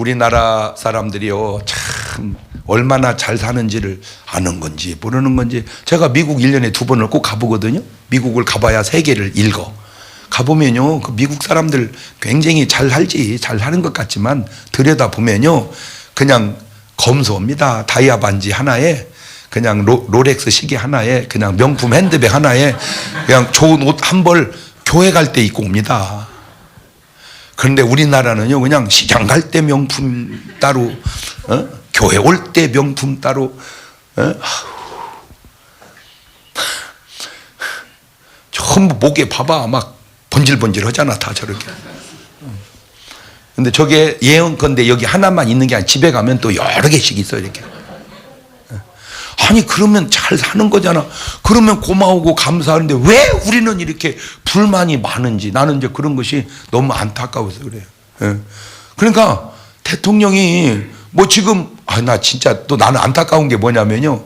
우리나라 사람들이요, 참 얼마나 잘 사는지를 아는 건지 모르는 건지. 제가 미국 1년에 2번을 꼭 가보거든요. 미국을 가봐야 세계를 읽어. 가보면요, 그 미국 사람들 굉장히 잘 살지, 잘 사는 것 같지만 들여다보면요, 그냥 검소합니다. 다이아 반지 하나에, 그냥 롤렉스 시계 하나에, 그냥 명품 핸드백 하나에, 그냥 좋은 옷 한 벌 교회 갈 때 입고 옵니다. 그런데 우리나라는요, 그냥 시장 갈 때 명품 따로, 교회 올 때 명품 따로, 전부 목에 봐봐 막 번질번질 하잖아, 다 저렇게. 근데 저게 예언건데 여기 하나만 있는 게 아니라 집에 가면 또 여러 개씩 있어요, 이렇게. 아니, 그러면 잘 사는 거잖아. 그러면 고마우고 감사하는데 왜 우리는 이렇게 불만이 많은지, 나는 이제 그런 것이 너무 안타까워서 그래요. 그러니까 대통령이 뭐 지금, 나 진짜 또 나는 안타까운 게 뭐냐면요,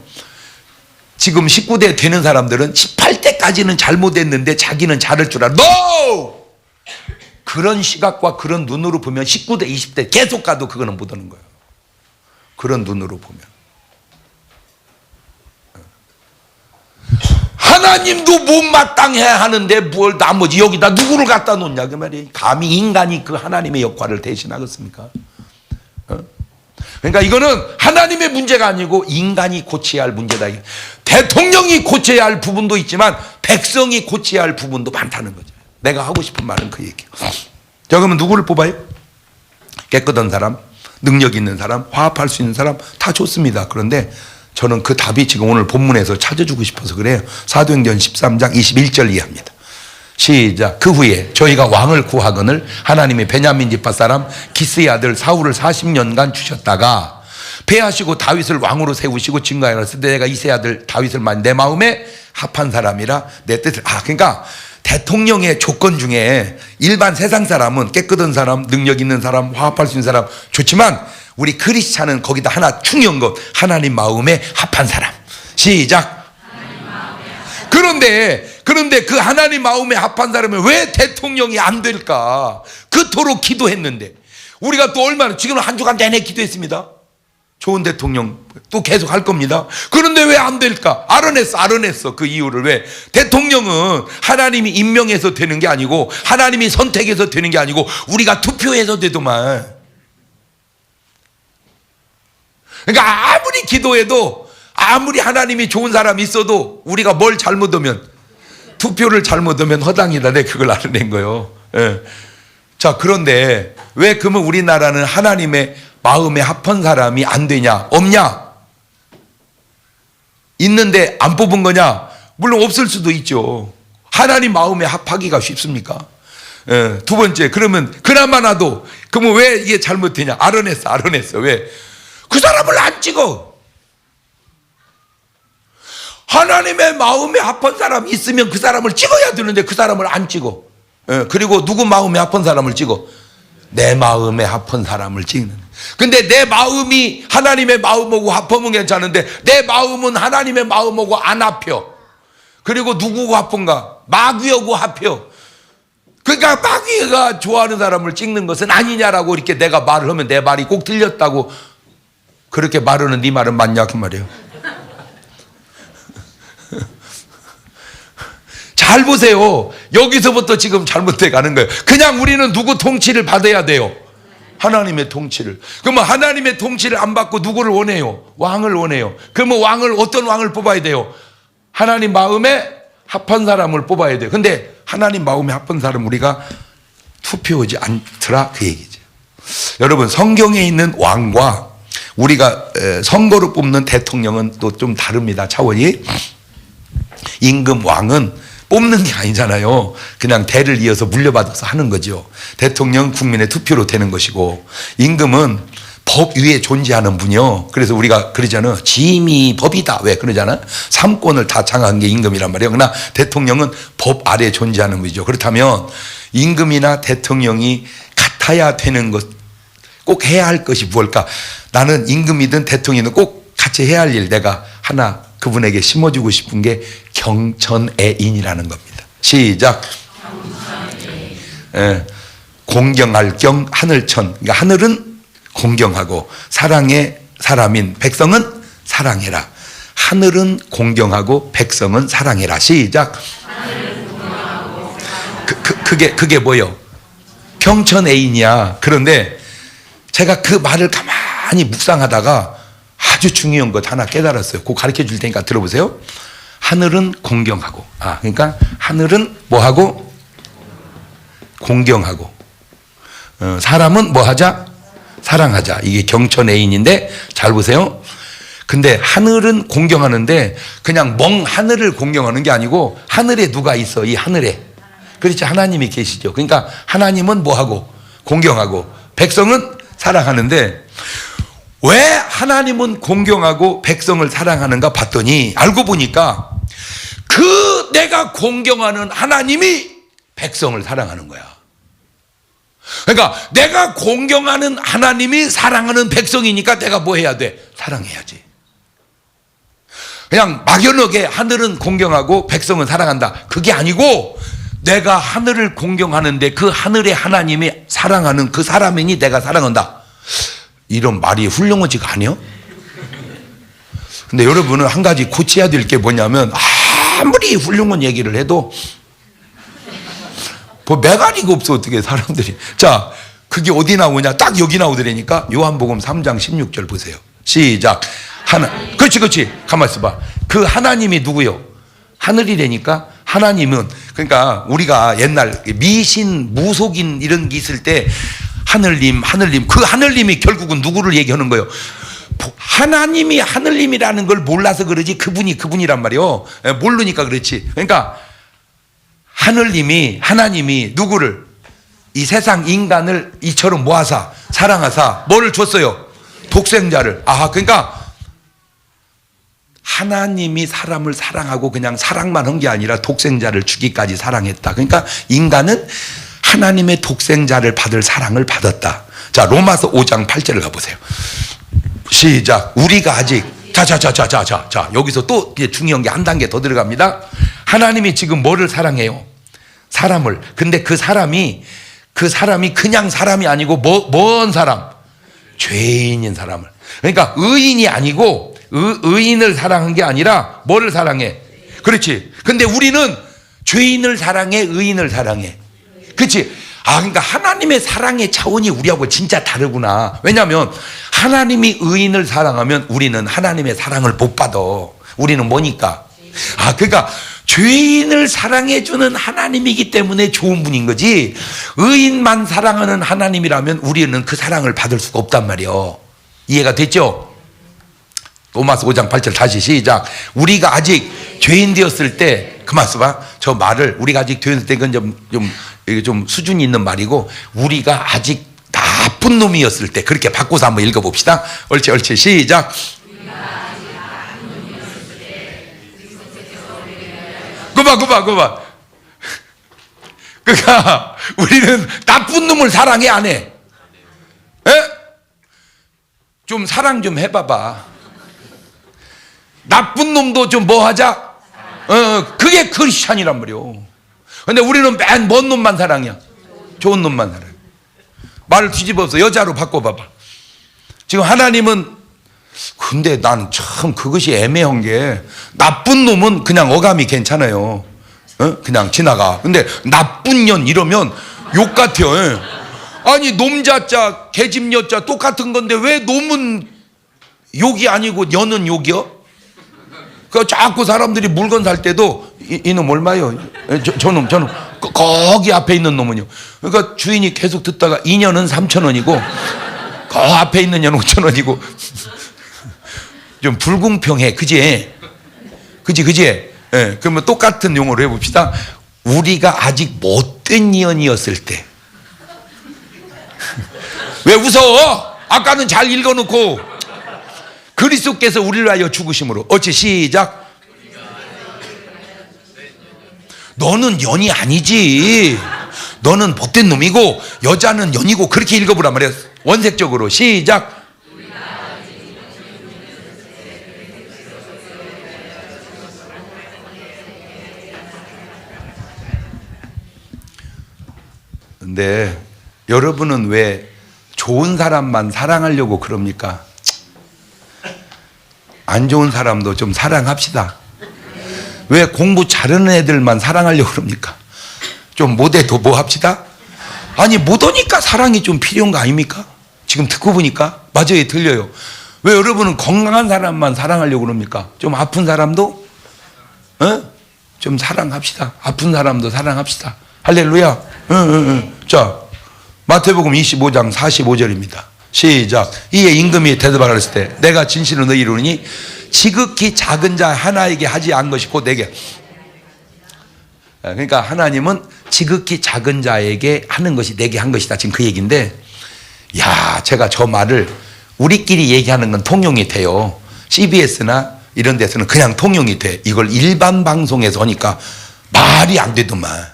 지금 19대 되는 사람들은 18대까지는 잘못했는데 자기는 잘할 줄 알아. NO! 그런 시각과 그런 눈으로 보면 19대, 20대 계속 가도 그거는 못 하는 거예요. 그런 눈으로 보면. 하나님도 못마땅해야 하는데 뭘 나머지 여기다 누구를 갖다 놓냐 그 말이에요. 감히 인간이 그 하나님의 역할을 대신하겠습니까? 그러니까 이거는 하나님의 문제가 아니고 인간이 고쳐야 할 문제다. 대통령이 고쳐야 할 부분도 있지만 백성이 고쳐야 할 부분도 많다는 거죠. 내가 하고 싶은 말은 그 얘기예요. 자, 그러면 누구를 뽑아요? 깨끗한 사람, 능력 있는 사람, 화합할 수 있는 사람 다 좋습니다. 그런데 저는 그 답이 지금 오늘 본문에서 찾아주고 싶어서 그래요. 사도행전 13장 21절 이해합니다. 시작. 그 후에 저희가 왕을 구하거늘 하나님이 베냐민 지파 사람 기스의 아들 사울을 40년간 주셨다가 패하시고 다윗을 왕으로 세우시고 증거하였을 때 내가 이세 아들 다윗을 내 마음에 합한 사람이라 내 뜻을. 그러니까 대통령의 조건 중에 일반 세상 사람은 깨끗한 사람, 능력 있는 사람, 화합할 수 있는 사람 좋지만 우리 크리스찬은 거기다 하나 중요한 것, 하나님 마음에 합한 사람. 시작. 그런데 그 하나님 마음에 합한 사람은 왜 대통령이 안 될까? 그토록 기도했는데 우리가 또 얼마나, 지금 한 주간 내내 기도했습니다. 좋은 대통령 또 계속 할 겁니다. 그런데 왜 안 될까? 알아냈어 그 이유를. 왜? 대통령은 하나님이 임명해서 되는 게 아니고 하나님이 선택해서 되는 게 아니고 우리가 투표해서 되더만. 그러니까 아무리 기도해도, 아무리 하나님이 좋은 사람이 있어도 우리가 뭘 잘못하면, 투표를 잘못하면 허당이다. 내가 그걸 알아낸 거예요. 자, 그런데 왜 그러면 우리나라는 하나님의 마음에 합한 사람이 안 되냐? 없냐? 있는데 안 뽑은 거냐? 물론 없을 수도 있죠. 하나님 마음에 합하기가 쉽습니까? 두 번째, 그러면 그나마나도 그러면 왜 이게 잘못되냐? 알아냈어. 왜? 그 사람을 안 찍어. 하나님의 마음에 합한 사람이 있으면 그 사람을 찍어야 되는데 그 사람을 안 찍어. 그리고 누구 마음에 합한 사람을 찍어? 내 마음에 합한 사람을 찍는. 근데 내 마음이 하나님의 마음하고 합하면 괜찮은데 내 마음은 하나님의 마음하고 안 합혀. 그리고 누구하고 합한가? 마귀하고 합혀. 그러니까 마귀가 좋아하는 사람을 찍는 것은 아니냐라고 이렇게 내가 말을 하면 내 말이 꼭 틀렸다고 그렇게 말하는 네 말은 맞냐 그 말이에요. 잘 보세요. 여기서부터 지금 잘못돼 가는 거예요. 그냥 우리는 누구 통치를 받아야 돼요? 하나님의 통치를. 그러면 하나님의 통치를 안 받고 누구를 원해요? 왕을 원해요. 그러면 어떤 왕을 뽑아야 돼요? 하나님 마음에 합한 사람을 뽑아야 돼요. 근데 하나님 마음에 합한 사람 우리가 투표하지 않더라 그 얘기죠. 여러분, 성경에 있는 왕과 우리가 선거로 뽑는 대통령은 또 좀 다릅니다. 차원이. 임금 왕은 뽑는 게 아니잖아요. 그냥 대를 이어서 물려받아서 하는 거죠. 대통령 국민의 투표로 되는 것이고, 임금은 법 위에 존재하는 분이요. 그래서 우리가 그러잖아요. 짐이 법이다. 왜 그러잖아요? 삼권을 다 장악한 게 임금이란 말이에요. 그러나 대통령은 법 아래에 존재하는 분이죠. 그렇다면 임금이나 대통령이 같아야 되는 것, 꼭 해야 할 것이 무엇일까? 나는 임금이든 대통령이든 꼭 같이 해야 할 일 내가 하나 그분에게 심어주고 싶은 게 경천애인이라는 겁니다. 시작. 공경할 경 하늘천. 그러니까 하늘은 공경하고 사랑의 사람인 백성은 사랑해라. 하늘은 공경하고 백성은 사랑해라. 시작. 그게 뭐요? 경천 애인이야. 그런데 제가 그 말을 가만히 묵상하다가 아주 중요한 것 하나 깨달았어요. 그거 가르쳐 줄 테니까 들어보세요. 하늘은 공경하고, 그러니까 하늘은 뭐하고? 공경하고, 사람은 뭐하자? 사랑하자. 이게 경천 애인인데 잘 보세요. 근데 하늘은 공경하는데 그냥 멍 하늘을 공경하는 게 아니고 하늘에 누가 있어? 이 하늘에. 그렇지, 하나님이 계시죠. 그러니까 하나님은 뭐하고? 공경하고 백성은 사랑하는데 왜 하나님은 공경하고 백성을 사랑하는가 봤더니 알고 보니까 그 내가 공경하는 하나님이 백성을 사랑하는 거야. 그러니까 내가 공경하는 하나님이 사랑하는 백성이니까 내가 뭐 해야 돼? 사랑해야지. 그냥 막연하게 하늘은 공경하고 백성은 사랑한다, 그게 아니고 내가 하늘을 공경하는데 그 하늘의 하나님이 사랑하는 그 사람이니 내가 사랑한다. 이런 말이 훌륭하지가 않아요? 근데 여러분은 한 가지 고쳐야 될 게 뭐냐면 아무리 훌륭한 얘기를 해도 뭐 메가리가 없어. 어떻게 사람들이. 자, 그게 어디 나오냐? 딱 여기 나오더라니까. 요한복음 3장 16절 보세요. 시작. 그렇지. 가만 있어봐. 그 하나님이 누구요? 하늘이라니까. 하나님은, 그러니까 우리가 옛날 미신, 무속인 이런 게 있을 때 하늘님, 그 하늘님이 결국은 누구를 얘기하는 거예요? 하나님이 하늘님이라는 걸 몰라서 그러지 그분이란 말이요. 모르니까 그렇지. 그러니까 하나님이 누구를, 이 세상 인간을 이처럼 모아서 사랑하사 뭐를 줬어요? 독생자를. 그러니까 하나님이 사람을 사랑하고 그냥 사랑만 한 게 아니라 독생자를 주기까지 사랑했다. 그러니까 인간은 하나님의 독생자를 받을 사랑을 받았다. 자, 로마서 5장 8절을 가보세요. 시작. 우리가 아직 자, 여기서 또 중요한 게 한 단계 더 들어갑니다. 하나님이 지금 뭐를 사랑해요? 사람을. 근데 그 사람이 그냥 사람이 아니고 뭔 사람? 죄인인 사람을. 그러니까 의인이 아니고 의인을 사랑한 게 아니라 뭐를 사랑해? 그렇지. 근데 우리는 죄인을 사랑해, 의인을 사랑해. 그렇지. 그러니까 하나님의 사랑의 차원이 우리하고 진짜 다르구나. 왜냐하면 하나님이 의인을 사랑하면 우리는 하나님의 사랑을 못 받아. 우리는 뭐니까? 그러니까 죄인을 사랑해주는 하나님이기 때문에 좋은 분인 거지, 의인만 사랑하는 하나님이라면 우리는 그 사랑을 받을 수가 없단 말이요. 이해가 됐죠? 로마서 5장 8절 다시 시작. 우리가 아직 죄인 되었을 때, 그만 써봐. 저 말을 우리가 아직 죄인 되었을 때 그건 좀 수준이 있는 말이고, 우리가 아직 나쁜 놈이었을 때, 그렇게 바꿔서 한번 읽어봅시다. 옳지 시작. 그봐. 그러니까 우리는 나쁜 놈을 사랑해, 안 해? 좀 사랑 좀 해봐봐. 나쁜 놈도 좀 뭐 하자? 그게 크리스찬이란 말이오. 근데 우리는 맨 먼 놈만 사랑해. 좋은 놈만 사랑해. 말을 뒤집어서 여자로 바꿔봐봐. 지금 하나님은, 근데 난 참 그것이 애매한 게, 나쁜 놈은 그냥 어감이 괜찮아요. 그냥 지나가. 근데 나쁜 년 이러면 욕 같아요. 아니, 놈자자, 개집여자 똑같은 건데 왜 놈은 욕이 아니고 년은 욕이요? 그 자꾸 사람들이 물건 살 때도 이놈 얼마요? 저놈 거기 앞에 있는 놈은요. 그러니까 주인이 계속 듣다가 이 년은 3,000원이고 그 앞에 있는 년은 5,000원이고. 좀 불공평해, 그지? 그러면 똑같은 용어로 해봅시다. 우리가 아직 못된 년이었을 때. 왜 웃어? 아까는 잘 읽어놓고. 그리스도께서 우리를 위하여 죽으심으로. 어찌 시작. 너는 년이 아니지. 너는 못된 놈이고 여자는 년이고, 그렇게 읽어보란 말이야. 원색적으로 시작. 근데 여러분은 왜 좋은 사람만 사랑하려고 그럽니까? 안 좋은 사람도 좀 사랑합시다. 왜 공부 잘하는 애들만 사랑하려고 그럽니까? 좀 못해도 뭐 합시다? 아니 못하니까 사랑이 좀 필요한 거 아닙니까? 지금 듣고 보니까 맞아요, 들려요. 왜 여러분은 건강한 사람만 사랑하려고 그럽니까? 좀 아픈 사람도 좀 사랑합시다. 아픈 사람도 사랑합시다. 할렐루야. 자, 마태복음 25장 45절입니다. 시작. 이에 임금이 대답하였을 때 내가 진실로 너희를 이루니 지극히 작은 자 하나에게 하지 않은 것이 곧 내게. 그러니까 하나님은 지극히 작은 자에게 하는 것이 내게 한 것이다. 지금 그 얘기인데, 야, 제가 저 말을 우리끼리 얘기하는 건 통용이 돼요. CBS나 이런 데서는 그냥 통용이 돼. 이걸 일반 방송에서 하니까 말이 안 되더만.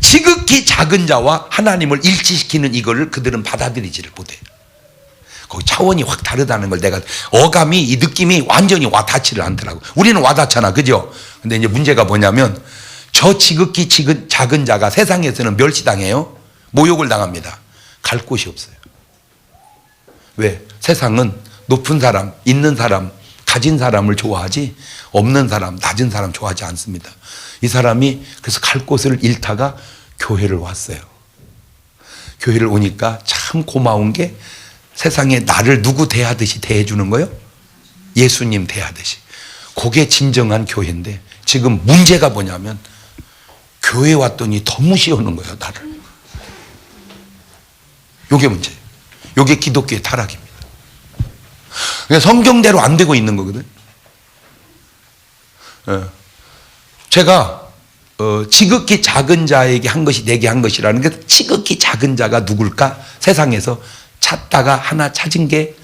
지극히 작은 자와 하나님을 일치시키는 이거를 그들은 받아들이지를 못해요. 거기 차원이 확 다르다는 걸 내가 어감이, 이 느낌이 완전히 와닿지를 않더라고. 우리는 와닿잖아, 그죠? 근데 이제 문제가 뭐냐면 저 지극히 작은 자가 세상에서는 멸시당해요. 모욕을 당합니다. 갈 곳이 없어요. 왜? 세상은 높은 사람, 있는 사람, 가진 사람을 좋아하지 없는 사람, 낮은 사람 좋아하지 않습니다. 이 사람이 그래서 갈 곳을 잃다가 교회를 왔어요. 교회를 오니까 참 고마운 게 세상에 나를 누구 대하듯이 대해주는 거예요? 예수님 대하듯이. 그게 진정한 교회인데 지금 문제가 뭐냐면 교회 왔더니 더 무시하는 거예요, 나를. 요게 문제예요. 요게 기독교의 타락입니다. 그러니까 성경대로 안 되고 있는 거거든. 제가 지극히 작은 자에게 한 것이 내게 한 것이라는 게, 지극히 작은 자가 누굴까? 세상에서 찾다가 하나 찾은 게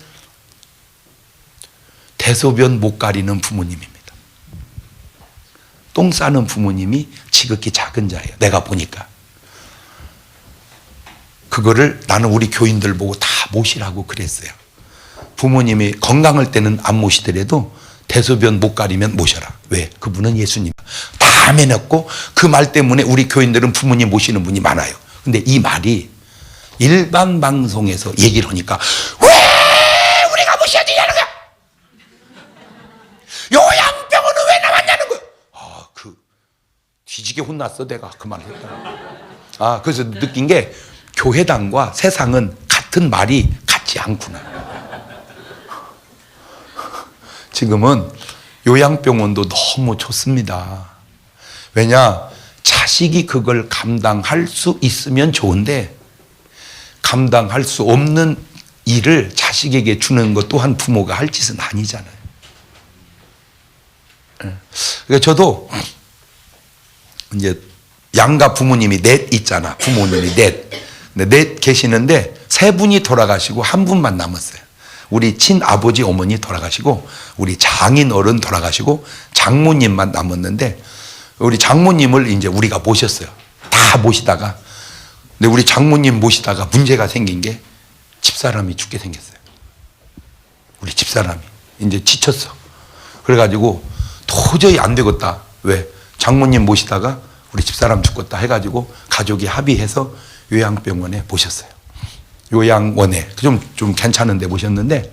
대소변 못 가리는 부모님입니다. 똥 싸는 부모님이 지극히 작은 자예요. 내가 보니까. 그거를 나는 우리 교인들 보고 다 모시라고 그랬어요. 부모님이 건강할 때는 안 모시더라도 대소변 못 가리면 모셔라. 왜? 그분은 예수님. 다 매놨고 그 말 때문에 우리 교인들은 부모님 모시는 분이 많아요. 근데 이 말이 일반 방송에서 얘기를 하니까 왜 우리가 모셔야 되냐는 거야? 요양병원은 왜 나왔냐는 거야? 아, 뒤지게 혼났어, 내가 그 말을 했다. 그래서 느낀 게 교회당과 세상은 같은 말이 같지 않구나. 지금은 요양병원도 너무 좋습니다. 왜냐? 자식이 그걸 감당할 수 있으면 좋은데 감당할 수 없는 일을 자식에게 주는 것 또한 부모가 할 짓은 아니잖아요. 그러니까 저도 이제 양가 부모님이 넷 있잖아. 부모님이 넷. 넷 계시는데 세 분이 돌아가시고 한 분만 남았어요. 우리 친아버지 어머니 돌아가시고 우리 장인 어른 돌아가시고 장모님만 남았는데, 우리 장모님을 이제 우리가 모셨어요. 다 모시다가, 근데 우리 장모님 모시다가 문제가 생긴 게 집사람이 죽게 생겼어요. 우리 집사람이 이제 지쳤어. 그래가지고 도저히 안 되겠다. 왜? 장모님 모시다가 우리 집사람 죽겠다 해가지고 가족이 합의해서 요양병원에 모셨어요. 요양원에 좀 괜찮은데 모셨는데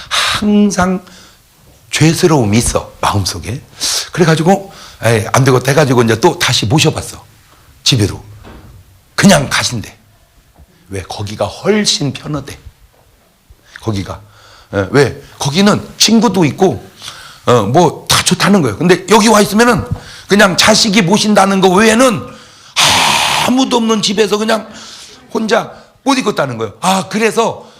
항상 죄스러움이 있어, 마음속에. 그래가지고 안 되겠다 해가지고 이제 또 다시 모셔봤어. 집으로 그냥 가신대. 왜? 거기가 훨씬 편하대. 거기가. 왜? 거기는 친구도 있고 뭐 다 좋다는 거예요. 근데 여기 와 있으면은 그냥 자식이 모신다는 거 외에는 아무도 없는 집에서 그냥 혼자 못 있겠다는 거예요. 그래서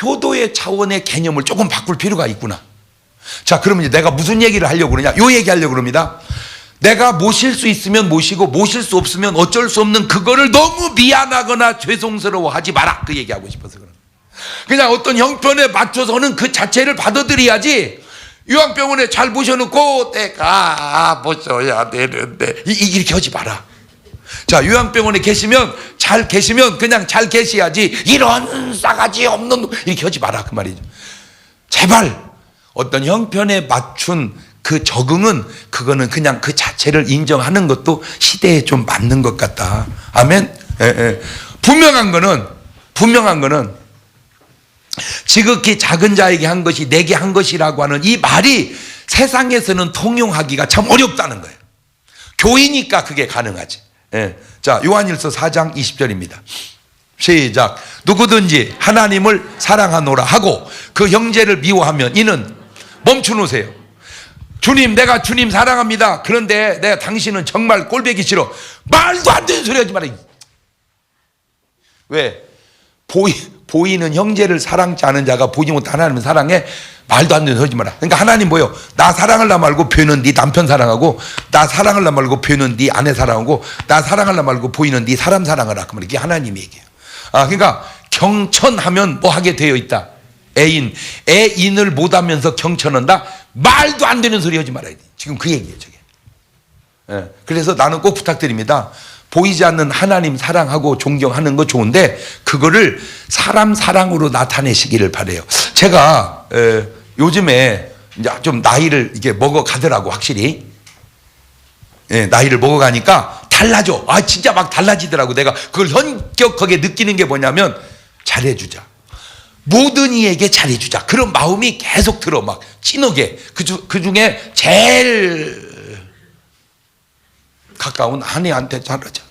효도의 차원의 개념을 조금 바꿀 필요가 있구나. 자, 그러면 이제 내가 무슨 얘기를 하려고 그러냐? 요 얘기 하려고 그럽니다. 내가 모실 수 있으면 모시고 모실 수 없으면 어쩔 수 없는 그거를 너무 미안하거나 죄송스러워 하지 마라. 그 얘기하고 싶어서 그런. 그냥 어떤 형편에 맞춰서는 그 자체를 받아들여야지. 요양병원에 잘 모셔놓고 내가 모셔야 되는데 이렇게 하지 마라. 자, 요양병원에 잘 계시면 그냥 잘 계셔야지, 이런 싸가지 없는 이렇게 하지 마라, 그 말이죠. 제발 어떤 형편에 맞춘 그 적응은, 그거는 그냥 그 자체를 인정하는 것도 시대에 좀 맞는 것 같다. 아멘. 분명한 거는 분명한 거는 지극히 작은 자에게 한 것이 내게 한 것이라고 하는 이 말이 세상에서는 통용하기가 참 어렵다는 거예요. 교회니까 그게 가능하지. 예. 자, 요한일서 4장 20절입니다. 시작. 누구든지 하나님을 사랑하노라 하고 그 형제를 미워하면 이는 멈춰놓으세요. 주님, 내가 주님 사랑합니다. 그런데 내가 당신은 정말 꼴보기 싫어. 말도 안 되는 소리 하지 마라. 왜? 보이는 형제를 사랑치 않은 자가 보지 못한 하나님을 사랑해. 말도 안 되는 소리 하지 마라. 그러니까 하나님 뭐요? 나 사랑하려 말고 표현은 네 남편 사랑하고, 나 사랑하려 말고 표현은 네 아내 사랑하고, 나 사랑하려 말고 보이는 네 사람 사랑하라. 그러면 이게 하나님이 얘기해요. 그러니까 경천하면 뭐 하게 되어 있다. 애인을 못하면서 경천한다. 말도 안 되는 소리 하지 말아야 돼. 지금 그 얘기예요, 저게. 예. 그래서 나는 꼭 부탁드립니다. 보이지 않는 하나님 사랑하고 존경하는 거 좋은데 그거를 사람 사랑으로 나타내시기를 바래요. 제가 요즘에 이제 좀 나이를 이게 먹어가더라고, 확실히. 예, 나이를 먹어가니까 달라져. 진짜 막 달라지더라고. 내가 그걸 현격하게 느끼는 게 뭐냐면 잘해주자. 모든 이에게 잘해주자. 그런 마음이 계속 들어. 막 진하게. 그 중에 제일 가까운 아내한테 잘하자.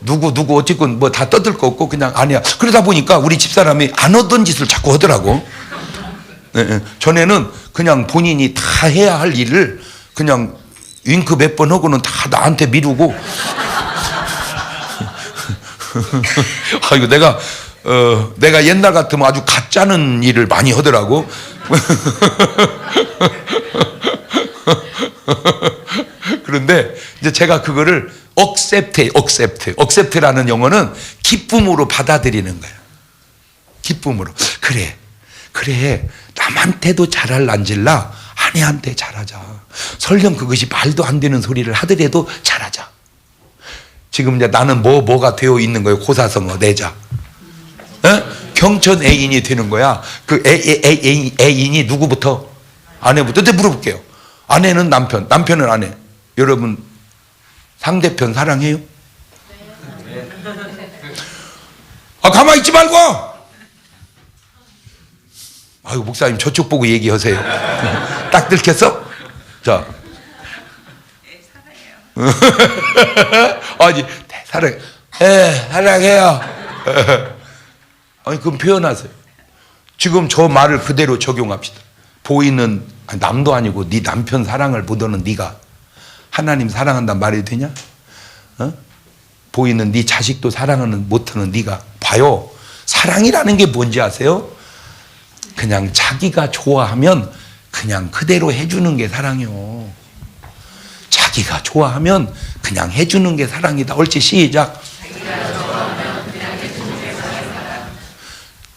누구 어쨌건 뭐 다 떠들 거 없고 그냥 아니야. 그러다 보니까 우리 집사람이 안 하던 짓을 자꾸 하더라고. 전에는 그냥 본인이 다 해야 할 일을 그냥 윙크 몇 번 하고는 다 나한테 미루고. 이거 내가 옛날 같으면 아주 가짜는 일을 많이 하더라고. 그런데 이제 제가 그거를 accept라는 영어는 기쁨으로 받아들이는 거예요. 기쁨으로. 그래. 남한테도 잘할 난질라 아내한테 잘하자. 설령 그것이 말도 안 되는 소리를 하더라도 잘하자. 지금 이제 나는 뭐가 되어 있는 거예요. 고사성어 내자. 경천 애인이 되는 거야. 그 애인이 누구부터? 아내부터. 근데 물어볼게요. 아내는 남편, 남편은 아내. 여러분 상대편 사랑해요? 가만히 있지 말고. 아유, 목사님 저쪽 보고 얘기하세요. 딱 들켰어? 자. 사랑해요. 그럼 표현하세요. 지금 저 말을 그대로 적용합시다. 보이는 남도 아니고 네 남편 사랑을 못하는 네가 하나님 사랑한단 말이 되냐? 보이는 네 자식도 사랑하는 못하는 네가 봐요. 사랑이라는 게 뭔지 아세요? 그냥 자기가 좋아하면 그냥 그대로 해주는 게 사랑이요. 자기가 좋아하면 그냥 해주는 게 사랑이다. 옳지, 시작.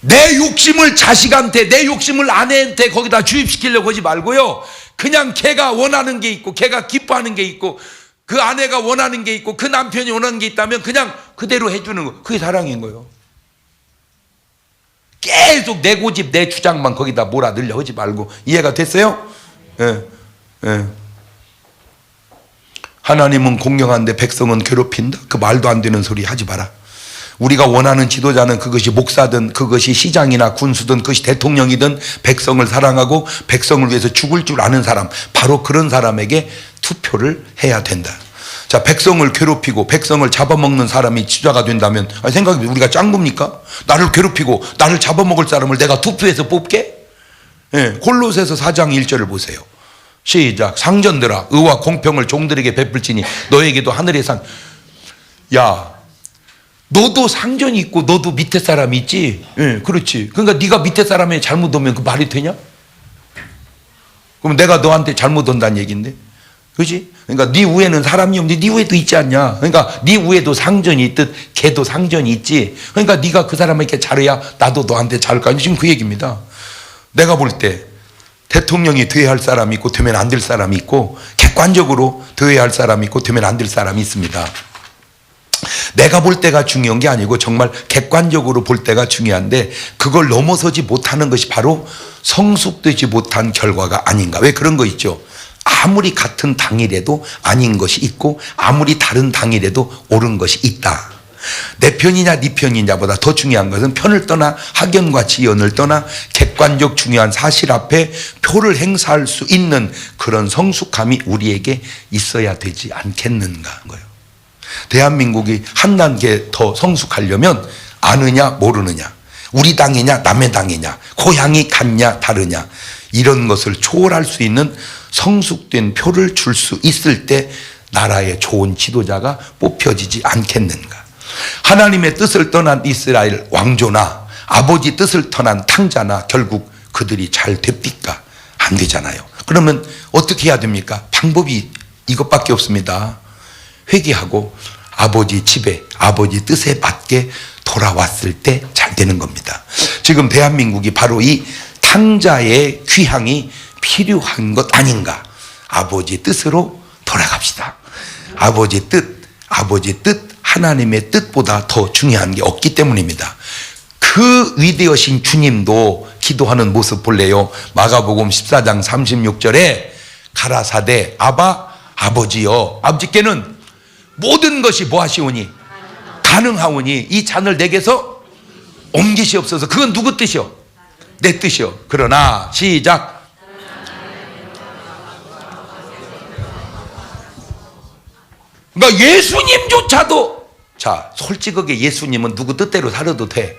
내 욕심을 자식한테, 내 욕심을 아내한테 거기다 주입시키려고 하지 말고요. 그냥 걔가 원하는 게 있고, 걔가 기뻐하는 게 있고, 그 아내가 원하는 게 있고, 그 남편이 원하는 게 있다면 그냥 그대로 해주는 거. 그게 사랑인 거예요. 계속 내 고집, 내 주장만 거기다 몰아넣으려 하지 말고. 이해가 됐어요? 예. 하나님은 공경한데 백성은 괴롭힌다. 그 말도 안 되는 소리 하지 마라. 우리가 원하는 지도자는 그것이 목사든 그것이 시장이나 군수든 그것이 대통령이든 백성을 사랑하고 백성을 위해서 죽을 줄 아는 사람, 바로 그런 사람에게 투표를 해야 된다. 자, 백성을 괴롭히고 백성을 잡아먹는 사람이 지도자가 된다면 생각해, 우리가 짠 겁니까? 나를 괴롭히고 나를 잡아먹을 사람을 내가 투표해서 뽑게? 골로새서 4장 1절을 보세요. 시작. 상전들아, 의와 공평을 종들에게 베풀지니 너에게도 하늘의 상. 야, 너도 상전이 있고 너도 밑에 사람이 있지. 그렇지. 그러니까 네가 밑에 사람이 잘못 오면 그 말이 되냐? 그럼 내가 너한테 잘못 온다는 얘기인데, 그렇지? 그러니까 네 위에는 사람이 없는데 네 위에도 있지 않냐? 그러니까 네 위에도 상전이 있듯 걔도 상전이 있지. 그러니까 네가 그 사람에게 잘해야 나도 너한테 잘할 거 아니야. 지금 그 얘기입니다. 내가 볼 때 대통령이 돼야 할 사람이 있고 되면 안 될 사람이 있고, 객관적으로 돼야 할 사람이 있고 되면 안 될 사람이 있습니다. 내가 볼 때가 중요한 게 아니고 정말 객관적으로 볼 때가 중요한데, 그걸 넘어서지 못하는 것이 바로 성숙되지 못한 결과가 아닌가. 왜 그런 거 있죠? 아무리 같은 당이라도 아닌 것이 있고 아무리 다른 당이라도 옳은 것이 있다. 내 편이냐 네 편이냐보다 더 중요한 것은 편을 떠나 학연과 지연을 떠나 객관적 중요한 사실 앞에 표를 행사할 수 있는 그런 성숙함이 우리에게 있어야 되지 않겠는가 하는 거예요. 대한민국이 한 단계 더 성숙하려면 아느냐 모르느냐, 우리 당이냐 남의 당이냐, 고향이 같냐 다르냐, 이런 것을 초월할 수 있는 성숙된 표를 줄 수 있을 때 나라의 좋은 지도자가 뽑혀지지 않겠는가. 하나님의 뜻을 떠난 이스라엘 왕조나 아버지 뜻을 떠난 탕자나 결국 그들이 잘 됩니까? 안 되잖아요. 그러면 어떻게 해야 됩니까? 방법이 이것밖에 없습니다. 회개하고 아버지 집에 아버지 뜻에 맞게 돌아왔을 때 잘 되는 겁니다. 지금 대한민국이 바로 이 탕자의 귀향이 필요한 것 아닌가. 아버지 뜻으로 돌아갑시다. 아버지 뜻 하나님의 뜻보다 더 중요한 게 없기 때문입니다. 그 위대하신 주님도 기도하는 모습 볼래요? 마가복음 14장 36절에 가라사대 아바 아버지여 아버지께는 모든 것이 뭐 하시오니 가능하오니 이 잔을 내게서 옮기시옵소서. 그건 누구 뜻이요? 내 뜻이요. 그러나 시작. 그러니까 예수님조차도, 자 솔직하게 예수님은 누구 뜻대로 살아도 돼.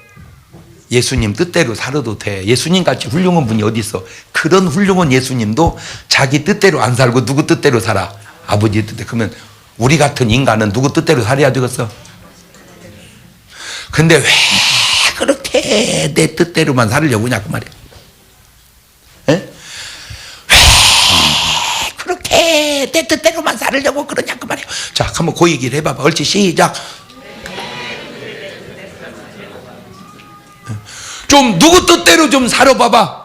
예수님 뜻대로 살아도 돼. 예수님같이 훌륭한 분이 어디 있어. 그런 훌륭한 예수님도 자기 뜻대로 안 살고 누구 뜻대로 살아? 아버지 뜻대로. 그러면 우리 같은 인간은 누구 뜻대로 살아야 되겠어? 근데 왜 그렇게 내 뜻대로만 살려고 하냐고 말이야. 에? 왜 그렇게 내 뜻대로만 살려고 그러냐고 말이야. 자, 한번 그 얘기를 해봐봐. 옳지, 시작. 좀 누구 뜻대로 좀 살아봐봐.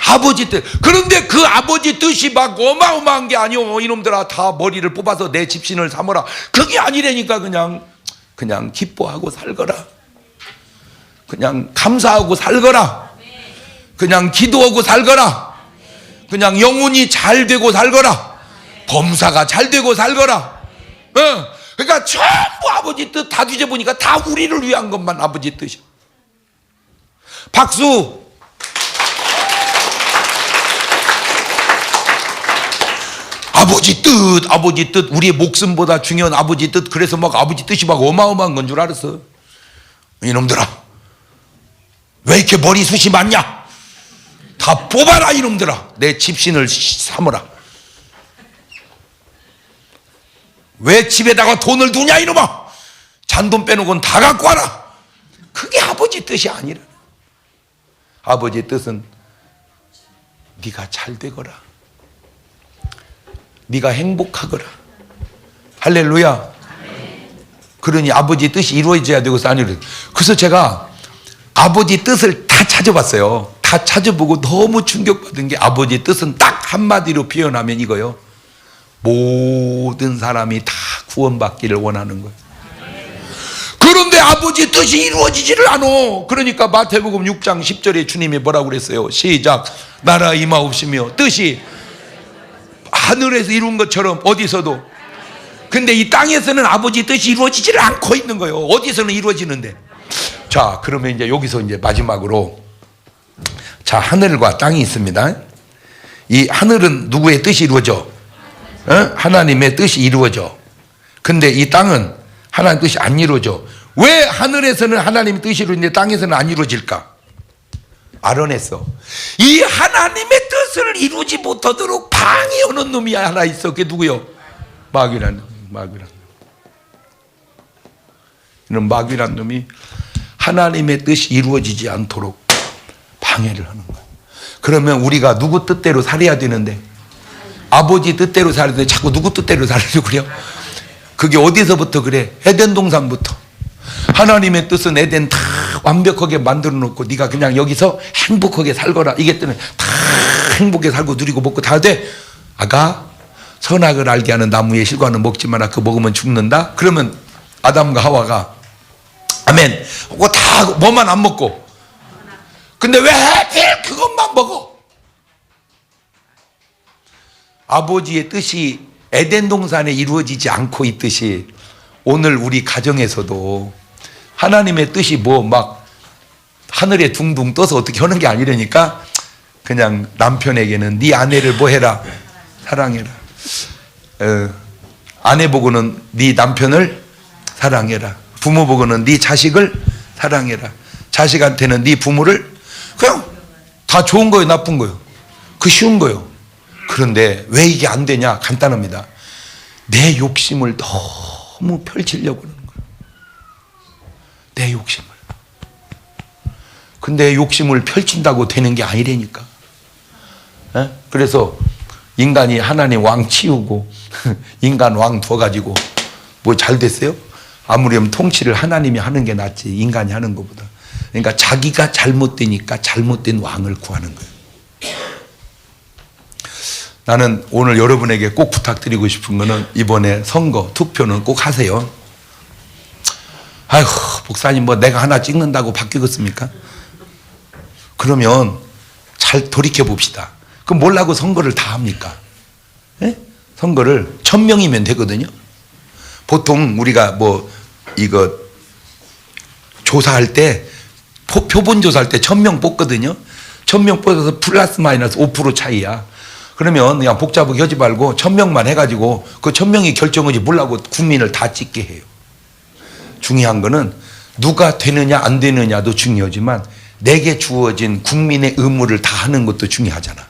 아버지 뜻. 그런데 그 아버지 뜻이 막 어마어마한 게 아니오. 이놈들아 다 머리를 뽑아서 내 집신을 삼어라. 그게 아니라니까. 그냥 기뻐하고 살거라. 그냥 감사하고 살거라. 그냥 기도하고 살거라. 그냥 영혼이 잘 되고 살거라. 범사가 잘 되고 살거라. 그러니까 전부 아버지 뜻 다 뒤져보니까 다 우리를 위한 것만 아버지 뜻이야. 박수. 아버지 뜻, 우리의 목숨보다 중요한 아버지 뜻. 그래서 막 아버지 뜻이 막 어마어마한 건 줄 알았어. 이놈들아, 왜 이렇게 머리숱이 많냐? 다 뽑아라 이놈들아. 내 집신을 삼어라. 왜 집에다가 돈을 두냐 이놈아. 잔돈 빼놓고는 다 갖고 와라. 그게 아버지 뜻이 아니라. 아버지 뜻은 네가 잘 되거라, 네가 행복하거라. 할렐루야. 그러니 아버지 뜻이 이루어져야 되고 아니래. 그래서 제가 아버지 뜻을 다 찾아봤어요. 다 찾아보고 너무 충격받은 게 아버지 뜻은 딱 한마디로 표현하면 이거요. 모든 사람이 다 구원받기를 원하는 거예요. 그런데 아버지 뜻이 이루어지지를 않아. 그러니까 마태복음 6장 10절에 주님이 뭐라고 그랬어요? 시작. 나라 임하옵시며 뜻이 하늘에서 이룬 것처럼 어디서도. 근데 이 땅에서는 아버지 뜻이 이루어지지를 않고 있는 거예요. 어디서는 이루어지는데. 자, 그러면 이제 여기서 이제 마지막으로, 자, 하늘과 땅이 있습니다. 이 하늘은 누구의 뜻이 이루어져? 하나님의 뜻이 이루어져. 근데 이 땅은 하나님의 뜻이 안 이루어져. 왜 하늘에서는 하나님의 뜻이 이루어지는데 땅에서는 안 이루어질까? 알아냈어. 이 하나님의 뜻을 이루지 못하도록 방해하는 놈이 하나 있어. 그게 누구요? 마귀라는 놈. 이런 마귀라는 놈이 하나님의 뜻이 이루어지지 않도록 방해를 하는 거야. 그러면 우리가 누구 뜻대로 살아야 되는데, 아버지 뜻대로 살아야 되는데 자꾸 누구 뜻대로 살려고 그래요? 그게 어디서부터 그래? 에덴 동산부터. 하나님의 뜻은 에덴 다 완벽하게 만들어 놓고 네가 그냥 여기서 행복하게 살거라. 이게 때문에 다 행복하게 살고 누리고 먹고 다 돼. 아가, 선악을 알게 하는 나무의 실과는 먹지 마라. 그거 먹으면 죽는다. 그러면 아담과 하와가 아멘 그거 다 뭐만 안 먹고, 근데 왜 하필 그것만 먹어? 아버지의 뜻이 에덴 동산에 이루어지지 않고 있듯이 오늘 우리 가정에서도 하나님의 뜻이 뭐 막 하늘에 둥둥 떠서 어떻게 하는 게 아니라니까 그냥 남편에게는 네 아내를 뭐 해라? 사랑해라. 아내 보고는 네 남편을 사랑해라. 부모 보고는 네 자식을 사랑해라. 자식한테는 네 부모를. 그냥 다 좋은 거예요, 나쁜 거예요? 그 쉬운 거예요. 그런데 왜 이게 안 되냐? 간단합니다. 내 욕심을 너무 펼치려고 하는 거예요. 내 욕심을. 근데 욕심을 펼친다고 되는 게 아니라니까. 그래서 인간이 하나님 왕 치우고 인간 왕 둬가지고 뭐 잘 됐어요? 아무렴 통치를 하나님이 하는 게 낫지 인간이 하는 것보다. 그러니까 자기가 잘못되니까 잘못된 왕을 구하는 거예요. 나는 오늘 여러분에게 꼭 부탁드리고 싶은 거는 이번에 선거 투표는 꼭 하세요. 아휴 목사님 뭐 내가 하나 찍는다고 바뀌겠습니까? 그러면 잘 돌이켜 봅시다. 그럼 뭘라고 선거를 다 합니까? 예? 선거를 1000명이면 되거든요. 보통 우리가 뭐 이거 조사할 때 표본 조사할 때 1000명 뽑거든요. 1000명 뽑아서 플러스 마이너스 5% 차이야. 그러면 그냥 복잡하게 하지 말고 1000명만 해가지고 그 1000명이 결정하지 뭐라고 국민을 다 찍게 해요. 중요한 거는 누가 되느냐 안 되느냐도 중요하지만 내게 주어진 국민의 의무를 다 하는 것도 중요하잖아.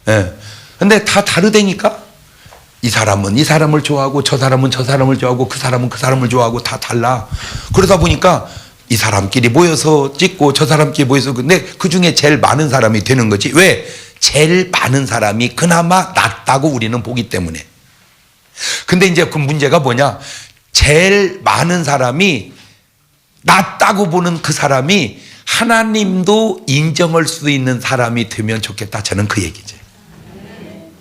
예. 근데 다 다르다니까? 이 사람은 이 사람을 좋아하고 저 사람은 저 사람을 좋아하고 그 사람은 그 사람을 좋아하고 다 달라. 그러다 보니까 이 사람끼리 모여서 찍고 저 사람끼리 모여서 근데 그 중에 제일 많은 사람이 되는 거지. 왜? 제일 많은 사람이 그나마 낫다고 우리는 보기 때문에. 근데 이제 그 문제가 뭐냐? 제일 많은 사람이 낫다고 보는 그 사람이 하나님도 인정할 수 있는 사람이 되면 좋겠다. 저는 그 얘기지.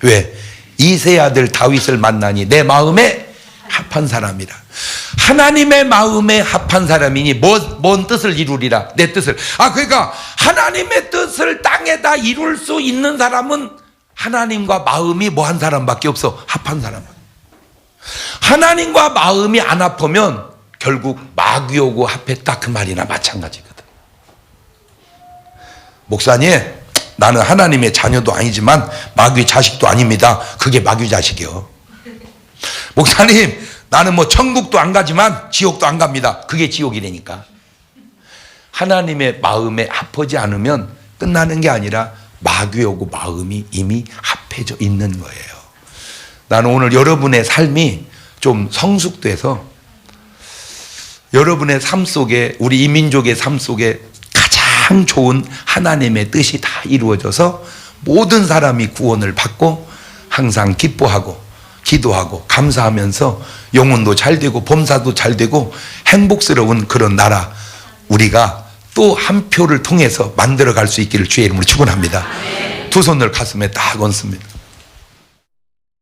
왜? 이세 아들 다윗을 만나니 내 마음에 합한 사람이라. 하나님의 마음에 합한 사람이니 뭔 뜻을 이루리라? 내 뜻을. 그러니까 하나님의 뜻을 땅에다 이룰 수 있는 사람은 하나님과 마음이 뭐 한 사람밖에 없어. 합한 사람. 하나님과 마음이 안 합하면 결국 마귀하고 합했다 그 말이나 마찬가지거든. 목사님 나는 하나님의 자녀도 아니지만 마귀 자식도 아닙니다. 그게 마귀 자식이요. 목사님 나는 뭐 천국도 안 가지만 지옥도 안 갑니다. 그게 지옥이라니까. 하나님의 마음에 합하지 않으면 끝나는 게 아니라 마귀하고 마음이 이미 합해져 있는 거예요. 나는 오늘 여러분의 삶이 좀 성숙돼서 여러분의 삶 속에 우리 이민족의 삶 속에 가장 좋은 하나님의 뜻이 다 이루어져서 모든 사람이 구원을 받고 항상 기뻐하고 기도하고 감사하면서 영혼도 잘 되고 범사도 잘 되고 행복스러운 그런 나라 우리가 또 한 표를 통해서 만들어갈 수 있기를 주의 이름으로 축원합니다. 두 손을 가슴에 딱 얹습니다.